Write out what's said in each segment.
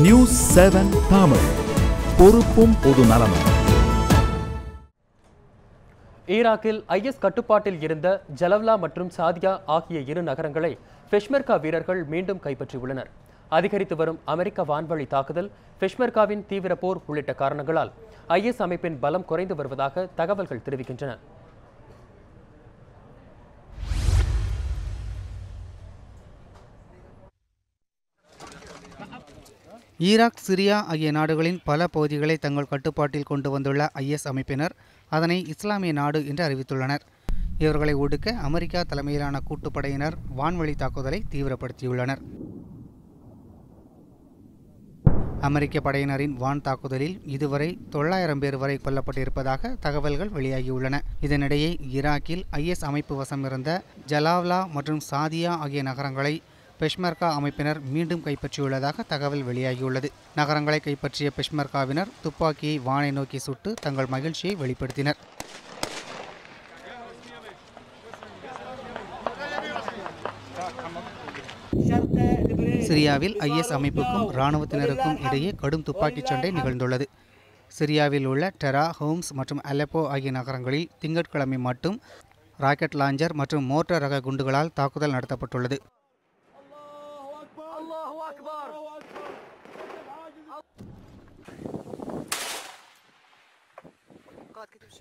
News 7 Tamil, பொறுப்பும் பொது நலமும். ஈராக்கில் IS கட்டுப்பாட்டில் இருந்த ஜலவ்லா மற்றும் சாதியா ஆகிய இரு நகரங்களை பெஷ்மெர்கா வீரர்கள் மீண்டும் கைப்பற்றியுள்ளனர். அதிகரித்து வரும் அமெரிக்க வான்வழி தாக்குதல், பெஷ்மெர்காவின் தீவிர போர் உள்ளிட்ட காரணங்களால் IS அமைப்பின் பலம் குறைந்து வருவதாக தகவல்கள் தெரிவிக்கின்றன. ஈராக், சிரியா ஆகிய நாடுகளின் பல பகுதிகளை தங்கள் கட்டுப்பாட்டில் கொண்டு வந்துள்ள IS அமைப்பினர் அதனை இஸ்லாமிய நாடு என்று அறிவித்துள்ளனர். இவர்களை ஒடுக்க அமெரிக்கா தலைமையிலான கூட்டுப்படையினர் வான்வழி தாக்குதலை தீவிரப்படுத்தியுள்ளனர். அமெரிக்க படையினரின் வான் தாக்குதலில் இதுவரை 900 பேர் வரை கொல்லப்பட்டிருப்பதாக தகவல்கள் வெளியாகியுள்ளன. இதனிடையே ஈராக்கில் IS அமைப்பு வசம் இருந்த ஜலாவ்லா மற்றும் சாதியா ஆகிய நகரங்களை பெஷ்மெர்கா அமைப்பினர் மீண்டும் கைப்பற்றியுள்ளதாக தகவல் வெளியாகியுள்ளது. நகரங்களை கைப்பற்றிய பெஷ்மெர்காவினர் துப்பாக்கியை வானை நோக்கி சுட்டு தங்கள் மகிழ்ச்சியை வெளிப்படுத்தினர். சிரியாவில் IS அமைப்புக்கும் இராணுவத்தினருக்கும் இடையே கடும் துப்பாக்கிச் சண்டை நிகழ்ந்துள்ளது. சிரியாவில் உள்ள டெரா, ஹோம்ஸ் மற்றும் அலெப்போ ஆகிய நகரங்களில் திங்கட்கிழமை மட்டும் ராக்கெட் லாஞ்சர் மற்றும் மோர்ட்டார் ரக குண்டுகளால் தாக்குதல் நடத்தப்பட்டுள்ளது.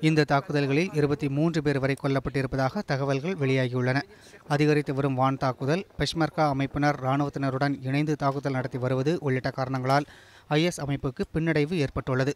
இந்த தாக்குதல்களில் 23 பேர் வரை கொல்லப்பட்டிருப்பதாக தகவல்கள் வெளியாகியுள்ளன. அதிகரித்து வரும் வான் தாக்குதல், பெஷ்மெர்கா அமைப்பினர் இராணுவத்தினருடன் இணைந்து தாக்குதல் நடத்தி வருவது உள்ளிட்ட காரணங்களால் IS அமைப்புக்கு பின்னடைவு ஏற்பட்டுள்ளது.